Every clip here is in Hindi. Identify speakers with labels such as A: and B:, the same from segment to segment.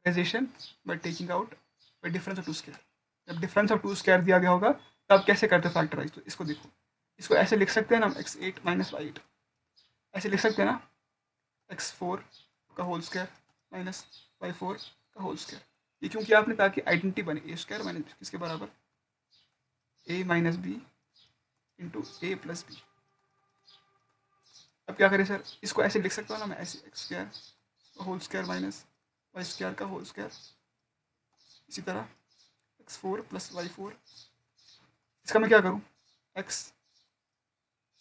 A: Factorisation by taking out by difference of two square. जब डिफरेंस ऑफ टू स्क्वायर दिया गया होगा तब कैसे करते हैं फैक्टराइज, तो इसको देखो, इसको ऐसे लिख सकते हैं ना, x8 माइनस वाई 8 ऐसे लिख सकते हैं ना, x4 का होल स्क्वायर माइनस y4 का होल स्क्वायर। ये क्यों किया आपने, ताकि आइडेंटिटी बने, ए स्क्वायर माइनस किसके बराबर, a minus B into A plus B. अब क्या करें सर, इसको ऐसे लिख सकता हूँ ना मैं, ऐसे एक्स स्क्वायर का whole square minus y square का होल स्क्वायर, इसी तरह x4 प्लस y4। इसका मैं क्या करूँ, x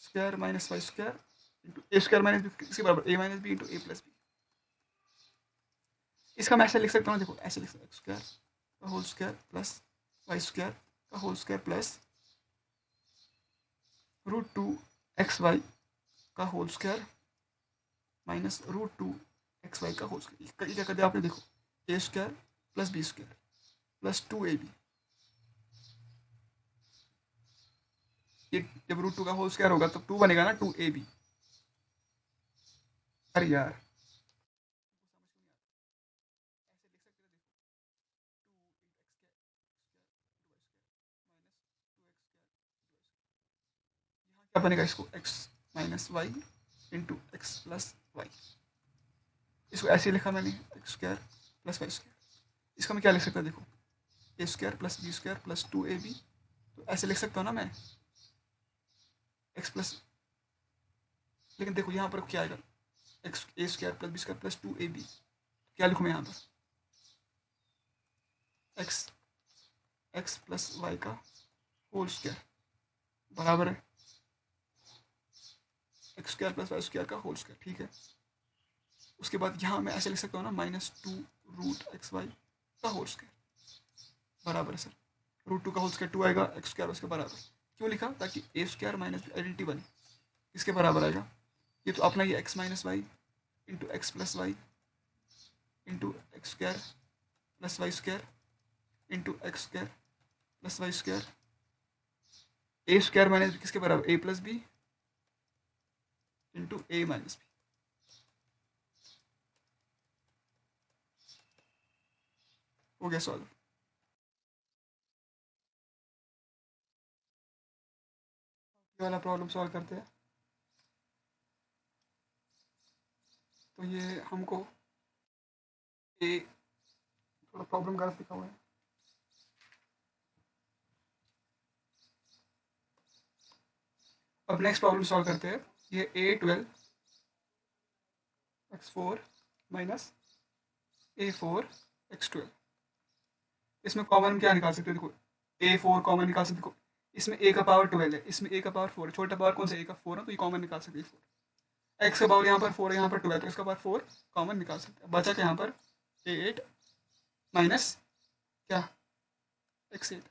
A: square minus y square into a square minus b किसके बराबर, a minus B into A plus b. इसका मैं ऐसे लिख सकता हूँ, देखो ऐसे लिख सकता हूँ, एक्स स्क्वायर का whole square plus y square का होल स्क्वायर प्लस √2 XY का होल स्क्वायर माइनस √2 XY का होल स्क्वायर। ये क्या कर दिया आपने, देखो a square plus b square plus 2ab। ये जब √2 का होल स्क्वायर होगा तब 2 बनेगा ना, 2ab। अरे यार, क्या बनेगा, इसको x minus y into x plus y. इसको ऐसे लिखा मैंने, x square plus y square. इसका मैं क्या लिख सकता, देखो a square plus b square plus 2ab। तो ऐसे लिख सकता हूँ ना मैं, एक्स प्लस, लेकिन देखो यहाँ पर क्या आएगा, x a square plus b square plus 2ab। क्या लिखूँ मैं यहाँ पर, एक्स एक्स प्लस वाई का होल स्क्वायर बराबर है x square plus y square का होल स्क्वायर, ठीक है। उसके बाद यहाँ मैं ऐसे लिख सकता हूँ ना, -2 √XY का होल स्क्वायर बराबर है सर, √2 का होल स्क्वायर 2 आएगा, एक्स स्क्वायर उसके बराबर। क्यों लिखा, ताकि ए स्क्वायर माइनस आइडेंटिटी बने, किसके बराबर आएगा, ये तो अपना ये x minus y into x plus y into x square plus y square into x square plus y square, a square minus b किसके बराबर, a plus b into a minus b. हो गया सॉल्व। ये वाला प्रॉब्लम सॉल्व करते हैं। तो ये हमको ए, थोड़ा प्रॉब्लम गलत लिखा हुआ है। अब नेक्स्ट प्रॉब्लम सॉल्व करते हैं। ये A12 x4 minus A4 x12, इसमें कॉमन क्या निकाल सकते हो, देखो A4 कॉमन निकाल सकते हो, इसमें a का पावर 12 है, इसमें a का पावर 4 है, छोटा पावर कौन सा, a का 4 है, तो ये कॉमन निकाल सकते हैं 4। x का पावर यहाँ पर 4 है, यहाँ पर 12 है, तो इसका पावर 4 कॉमन निकाल सकते हैं। बचा क्या यहाँ पर, A8 माइनस क्या, x8।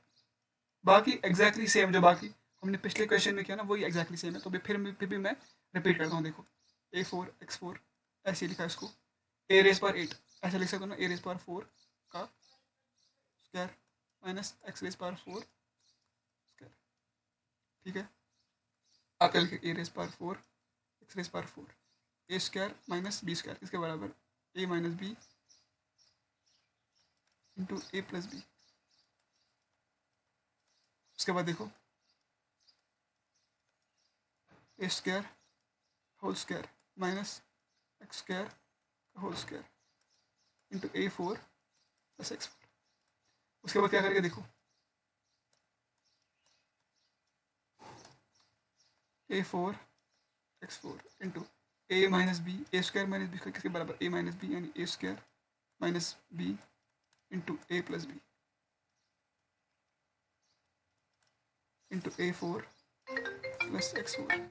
A: बाकी एग्जैक्टली सेम, जो बाकी हमने पिछले क्वेश्चन में किया ना वही एग्जैक्टली सेम है। तो फिर भी मैं रिपीट करता हूँ, देखो A4 x4 ऐसे लिखा है इसको, A⁻8 ऐसे लिख सकते हो ना, A⁻4 का स्क्वायर माइनस x⁻4 स्क्वायर, ठीक है। आप क्या लिखे, A⁻4 x⁻4 a square minus b square किसके बराबर, a minus B into A plus b. उसके बाद देखो a square whole square minus x square whole square into A4 plus x4। उसके बाद क्या करके देखो, A4 x4 into a minus b, a square minus b square किसके बराबर, a माइनस बी, यानी a square minus B into A plus b into A4 plus x4।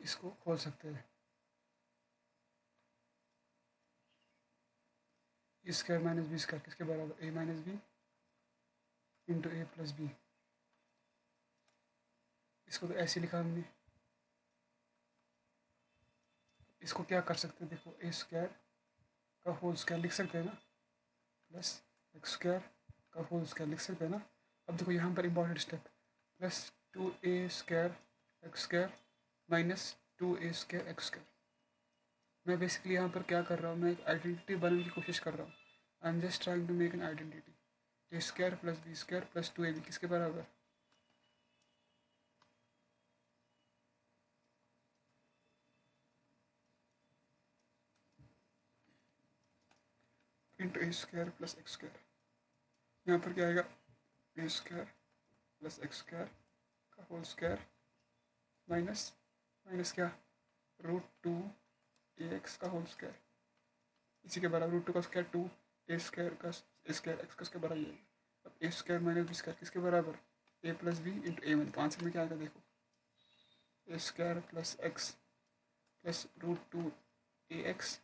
A: इसको खोल सकते हैं, a square minus b square किसके बराबर, a minus B into A plus b. इसको तो ऐसे लिखा हमने, इसको क्या कर सकते हैं, देखो ए स्क्वायर का होल स्क्वायर लिख सकते हैं ना, प्लस एक्स स्क्वायर का होल स्क्वायर लिख सकते हैं ना। अब देखो यहाँ पर important step, plus 2a square x square minus 2a square x square. मैं बेसिकली यहाँ पर क्या कर रहा हूँ, मैं एक आइडेंटिटी बनाने की कोशिश कर रहा हूँ। I am just trying to make an identity. A square plus b square plus 2ab किसके बराबर? Into a square plus x square. यहाँ पर क्या आएगा? A square plus x square का होल स्क्वायर माइनस माइनस क्या? √2 ax का होल स्क्वायर, इसी के बराबर √2 का स्क्वायर 2 a स्क्वायर का स्क्वायर एक्स का स्क्वायर बराबर। अब a square minus b square किसके बराबर? a plus b into a. तो आंसर में क्या आएगा देखो, a square plus x plus √2 ax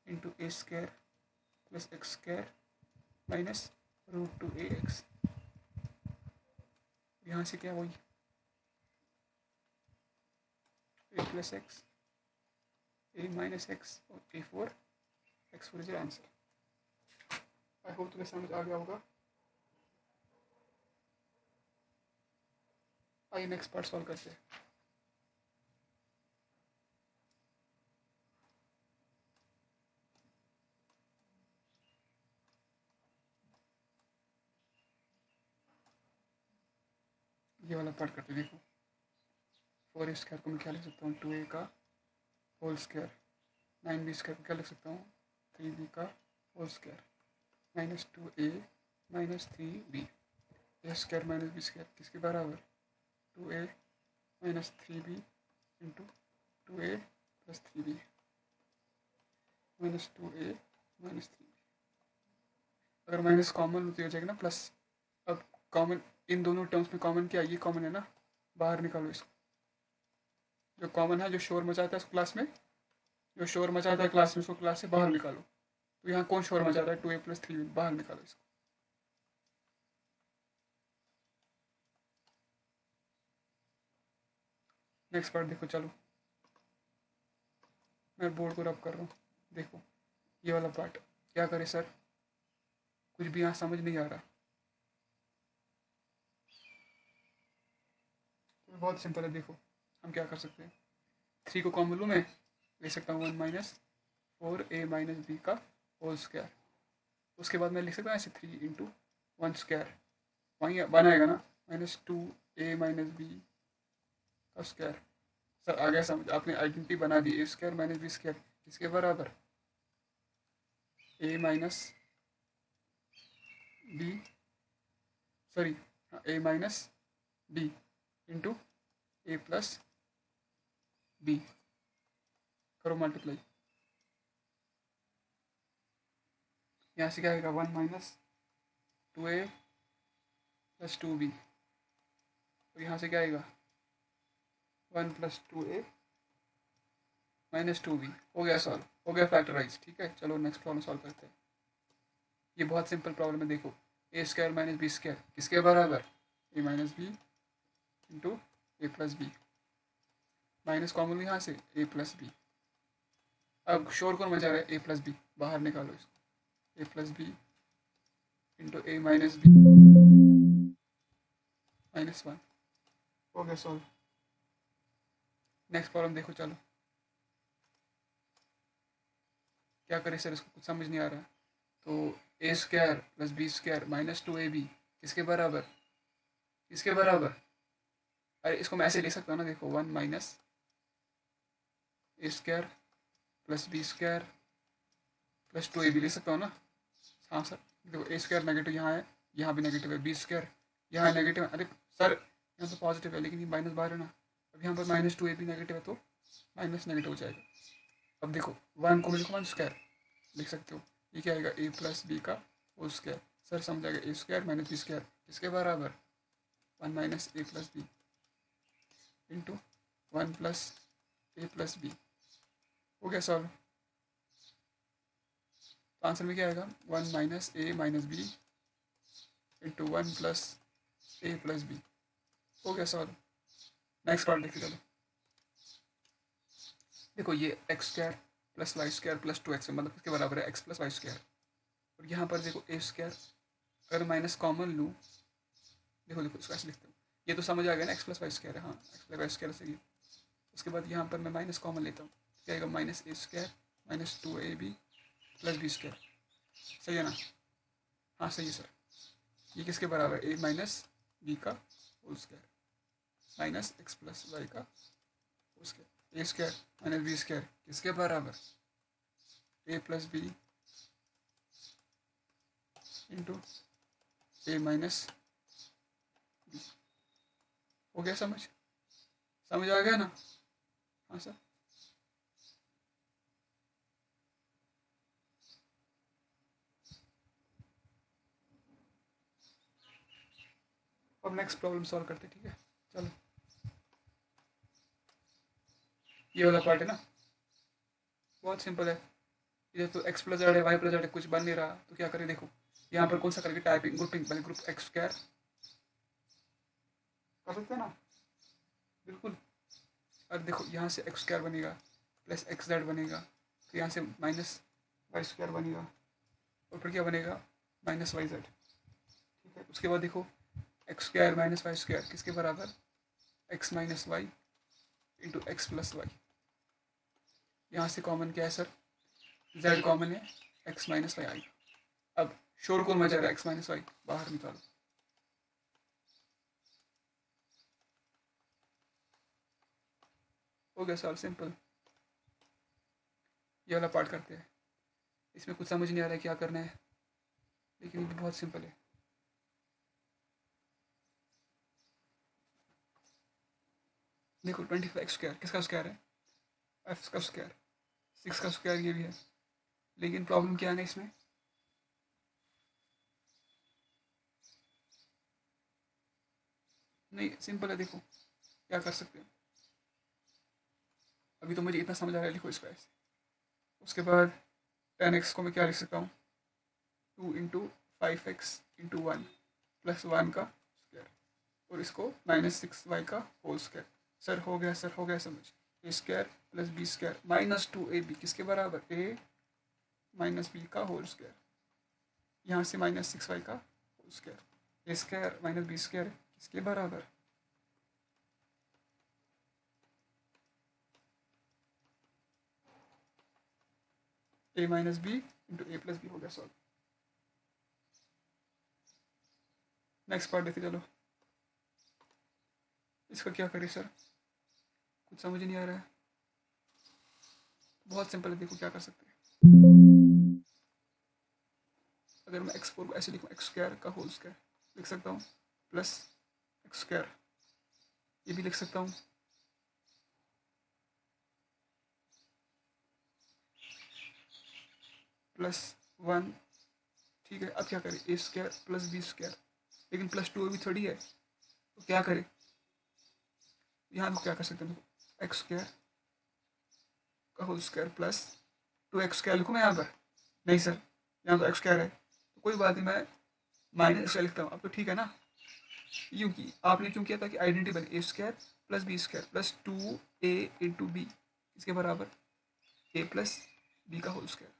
A: into a square plus x square minus √2 ax। यहाँ से क्या वही a plus x a minus x और a4 x4 is answer. I hope तुम्हें समझ आ गया होगा। आइए नेक्स्ट पार्ट सॉल्व करते हैं। ये वाला पार्ट करते देखो। 4a स्क्वायर को मैं क्या लिख सकता हूँ? 2a का होल स्क्वायर। 9b स्क्वायर को क्या लिख सकता हूँ? 3b का whole square minus 2a minus 3b। A square minus b square किसके बराबर? 2a minus 3b into 2a plus 3b minus 2a minus 3b। अगर माइनस कॉमन होती हो जाएगा ना प्लस। अब कॉमन इन दोनों टर्म्स में कॉमन क्या? ये कॉमन है ना, बाहर निकालो इसको। जो कॉमन है, जो शोर मचाता है इस क्लास में, जो शोर मचाता है क्लास में, उसको क्लास से बाहर निकालो। तो यहाँ कौन शोर मचाता है? 2a प्लस 3b, बाहर निकालो इसको। नेक्स्ट पार्ट देखो चलो, मैं बोर्ड को रब कर रहा हूँ। देखो ये वाला पार्ट क्या करे सर, कुछ भी यहाँ समझ नहीं आ रहा। तो बहुत सिंपल है, देखो हम क्या कर सकते हैं। 3 को कॉमन लूँ, मैं ले सकता हूँ 1 माइनस 4a माइनस बी का होल स्क्वायर। उसके बाद मैं लिख सकता हूँ ऐसे 3 इंटू 1 स्क्वायर, वहीं बनाएगा ना, माइनस 2a माइनस बी का स्क्वायर। सर आ गया समझ, आपने आइडेंटिटी बना दी। ए स्क्वायर माइनस बी स्क्वायर किसके बराबर? A minus B, sorry A minus B into A plus B. करो मल्टीप्लाई। यहाँ से क्या आएगा? 1 माइनस 2a प्लस 2b। तो यहाँ से क्या आएगा? 1 प्लस 2a माइनस 2b। हो गया सॉल्व, हो गया फैक्टराइज। ठीक है, चलो नेक्स्ट प्रॉब्लम सॉल्व करते हैं। ये बहुत सिंपल प्रॉब्लम है। देखो a square minus b square किसके बराबर? A minus B into A plus B. Minus common यहाँ से ए प्लस बी। अब शोर कौन मचा रहा है? ए प्लस बी, बाहर निकालो इसको। ए plus b into a minus B minus 1। हो गया सॉल्व। नेक्स्ट प्रॉब्लम देखो चलो, क्या करें सर, इसको कुछ समझ नहीं आ रहा। तो a square plus b square minus 2ab किसके बराबर? किसके बराबर? अरे इसको मैं ऐसे लिख सकता हूँ ना, देखो 1 minus a square plus b square plus 2ab लिख सकता हूँ ना। हाँ सर, देखो ए स्क्वायर नेगेटिव यहाँ है, यहाँ भी नेगेटिव है, बी स्क्वायर यहाँ नेगेटिव है। अरे सर यहाँ तो पॉजिटिव है, लेकिन ये माइनस बाहर है ना। अब यहाँ पर माइनस 2ab नेगेटिव है, तो माइनस नेगेटिव हो जाएगा। अब देखो 1 को मैं लिखो 1 स्क्वायर लिख सकते हो। ये क्या आएगा? ए प्लस बी का होल स्क्वायर। सर समझ आएगा, a square minus b square किसके बराबर? 1 minus a plus b into 1 plus a plus b. हो गया सॉल्व। तो आंसर में क्या आएगा? 1 minus a minus B into 1 plus a plus b. हो गया सॉल्व। नेक्स्ट पार्ट देखिए चलो। देखो ये x square plus y square plus 2x मतलब इसके बराबर है एक्स प्लस वाई स्क्वायर। और यहाँ पर देखो ए स्क्वायर, अगर माइनस कॉमन लूँ, देखो देखो इसको ऐसे लिखते हो। ये तो समझ आ गया ना, एक्स प्लस वाई स्क्वायर है। हाँ, एक्स प्लस वाई स्क्वायर से ये। उसके बाद यहाँ पर मैं माइनस कॉमन लेता हूँ, क्या आएगा? Minus a square minus 2ab plus b square. सही है ना? हाँ सही है सर। ये किसके बराबर है? ए माइनस बी का whole square minus x plus y का whole square. A square minus b square किसके बराबर? A plus b into a minus b. हो गया समझ? समझ आ गया ना? हाँ सर। अब नेक्स्ट प्रॉब्लम सॉल्व करते, ठीक है? चलो, ये वाला पार्ट है ना, बहुत सिंपल है। ये तो एक्स प्लस जेड है, वाई प्लस जेड है, कुछ बन नहीं रहा, तो क्या करें? देखो यहाँ पर कौन सा करेंगे? टाइपिंग ग्रुपिंग, पहले ग्रुप एक्स स्क्वायर कर सकते हैं ना, बिल्कुल। और देखो यहाँ से एक्स स्क्वायर बनेगा प्लस एक्स जेड बनेगा, तो यहाँ से माइनस वाई स्क्वायर बनेगा, और फिर क्या बनेगा? Minus y z. ठीक है, उसके बाद देखो x square minus y square किसके बराबर? X minus y into x plus y. यहाँ से कॉमन क्या है सर? जेड कॉमन है, एक्स माइनस वाई आई। अब शोरगुल मचा रहा है, एक्स माइनस वाई बाहर निकालो। हो गया सॉल्व, सिंपल। ये वाला पार्ट करते हैं। इसमें कुछ समझ नहीं आ रहा है क्या करना है, लेकिन ये भी बहुत सिंपल है। देखो 25 एक्स स्क्वायर किसका स्क्वायर है? एफ का स्क्वायर। 6 का स्क्वायर ये भी है, लेकिन प्रॉब्लम क्या है ना इसमें? नहीं सिंपल है, देखो क्या कर सकते हैं। अभी तो मुझे इतना समझ आ रहा है, लिखो इसको ऐसे। उसके बाद 10x को मैं क्या लिख सकता हूँ? 2 इंटू 5x इंटू 1 प्लस 1 का स्क्वायर, और इसको माइनस 6y का होल स्क्वायर। सर हो गया, सर हो गया समझ। A square plus b square minus 2ab किसके बराबर? ए माइनस बी का होल स्क्वायर। यहाँ से माइनस 6y का whole square. A square minus b square किसके बराबर? A minus B into A plus b. हो गया सॉल्व। नेक्स्ट पार्ट देखते चलो। इसका क्या करें सर? कुछ समझ नहीं आ रहा है। बहुत सिंपल है, देखो क्या कर सकते हैं। अगर मैं x4 को ऐसे लिखूँ, एक्स स्क्वायर का होल स्क्वायर लिख सकता हूँ, प्लस एक्स स्क्वायर ये भी लिख सकता हूँ, प्लस 1। ठीक है, अब क्या करें? ए स्क्वायर प्लस बी स्क्वायर, लेकिन प्लस 2 अभी थोड़ी है, तो क्या करें? यहाँ को क्या कर सकते हैं? एक्स स्क्वायर का whole square plus 2x square लिखूँ मैं यहाँ पर? नहीं सर, यहाँ तो एक्स स्क्वायर है, तो कोई बात नहीं, मैं माइनस स्क्वायर लिखता हूँ। अब तो ठीक है ना? यूँ की आपने क्यों किया? ताकि आइडेंटिटी बने। A square plus b square plus 2a into b इसके बराबर ए प्लस बी का whole square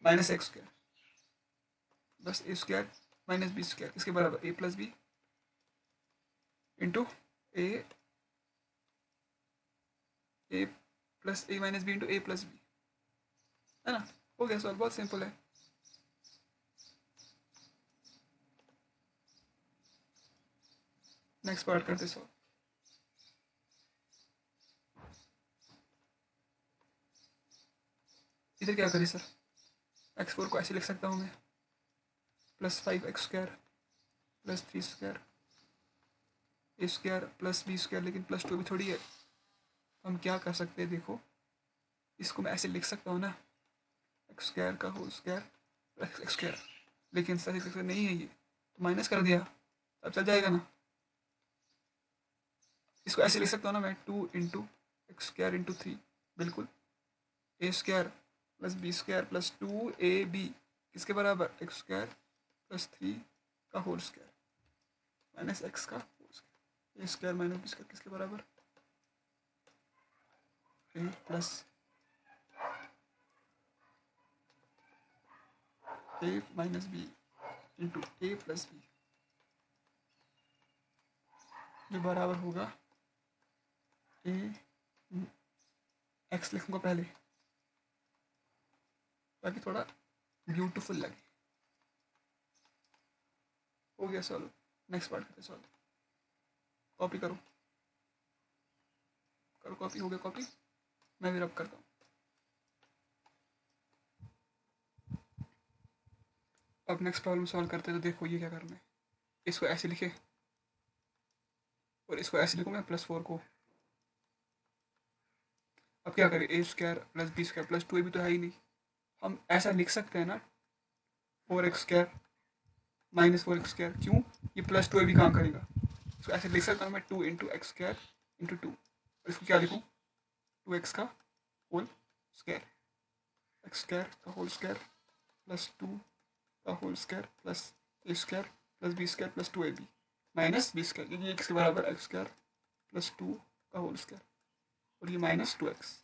A: minus x square, बस a square minus b square इसके बराबर a plus b into a a plus a minus B into A plus b, है ना? हो गया सॉल्व, बहुत सिंपल है। नेक्स्ट पार्ट करते सॉल्व। इधर क्या करें सर? x4 को ऐसे लिख सकता हूँ मैं, plus 5x square plus 3 square a square plus b square, लेकिन प्लस 2 भी थोड़ी है, तो हम क्या कर सकते हैं? देखो इसको मैं ऐसे लिख सकता हूँ ना, एक्स स्क्वायर का whole square plus x square, लेकिन सर एक्स स्क्वायर नहीं है ये, तो माइनस कर दिया, अब चल जाएगा ना? इसको ऐसे लिख सकता हूँ ना मैं, 2 इंटू एक्स स्क्वायर इंटू 3, बिल्कुल। A square plus b square plus 2ab किसके बराबर? एक्स स्क्वायर प्लस 3 का होल स्क्वायर माइनस एक्स का whole square. A square minus b square किसके बराबर? A plus a minus B into A plus b, जो बराबर होगा ए एक्स लिखूँगा पहले ताकि थोड़ा ब्यूटीफुल लगे। हो गया सॉल्व। नेक्स्ट पार्ट करते सॉल्व। कॉपी करो करो कॉपी। हो गया कॉपी। मैं भी रब करता हूँ। अब नेक्स्ट प्रॉब्लम सॉल्व करते हैं। तो देखो ये क्या करना है, इसको ऐसे लिखे और इसको ऐसे लिखूँ मैं +4 को। अब क्या करें, a² + b² + 2ab तो है ही नहीं। हम ऐसा लिख सकते हैं ना 4x² -4x²। क्यों, ये +2ab काम करेगा। इसको ऐसे लिख सकता हूँ मैं 2 × x² × 2। और इसको क्या लिखूँ, 2x का होल स्क्वायर, x² का होल स्क्वायर +2 का whole square +a² + b² + 2ab -b², क्योंकि ये x के बराबर x² + 2 का होल स्क्वायर और ये -2x।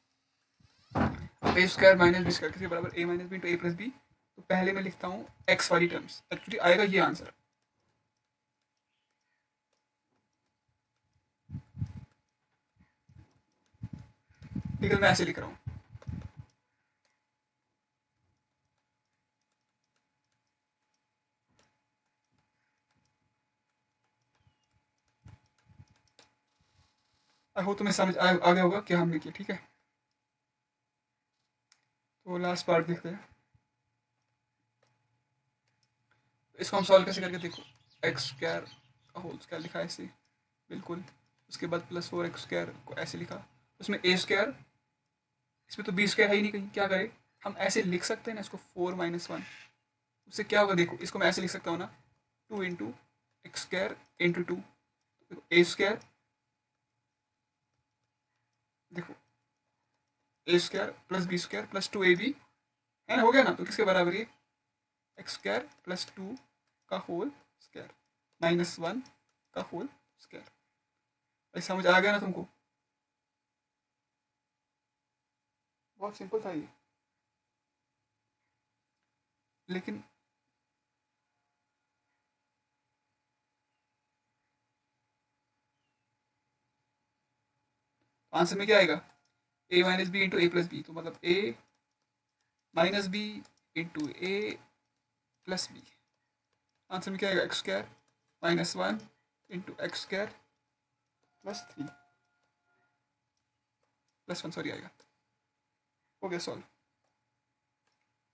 A: अब a² - b² किसके बराबर, a - b × a + b। तो पहले मैं लिखता हूँ x वाली टर्म्स, एक्चुअली आएगा ये आंसर। लेकिन मैं ऐसे लिख रहा हूँ, आई होप तुम्हें समझ आ गया होगा क्या हमने किया। ठीक है, तो लास्ट पार्ट देखते हैं। इसको हम सॉल्व कैसे करके देखो, x² का होल स्क्वायर लिखा है ऐसे बिल्कुल। उसके बाद +4x² को ऐसे लिखा, उसमें a², इसमें तो b² है ही नहीं कहीं। क्या करें, हम ऐसे लिख सकते हैं ना इसको 4 - 1। उससे क्या होगा देखो, इसको मैं ऐसे लिख सकता हूँ ना 2 × x² × 2। देखो a², देखो a² + b² + 2ab है ना, हो गया ना। तो किसके बराबर ये x² + 2 का होल स्क्वायर -1 का होल स्क्वायर। ऐसा समझ आ गया ना तुमको, बहुत सिंपल था ये। लेकिन आंसर में क्या आएगा, a - b × a + b। तो मतलब a - b × a + b। Answer में क्या आएगा, x² - 1 × x² + 3 +1 सॉरी आएगा। हो गया सॉल्व।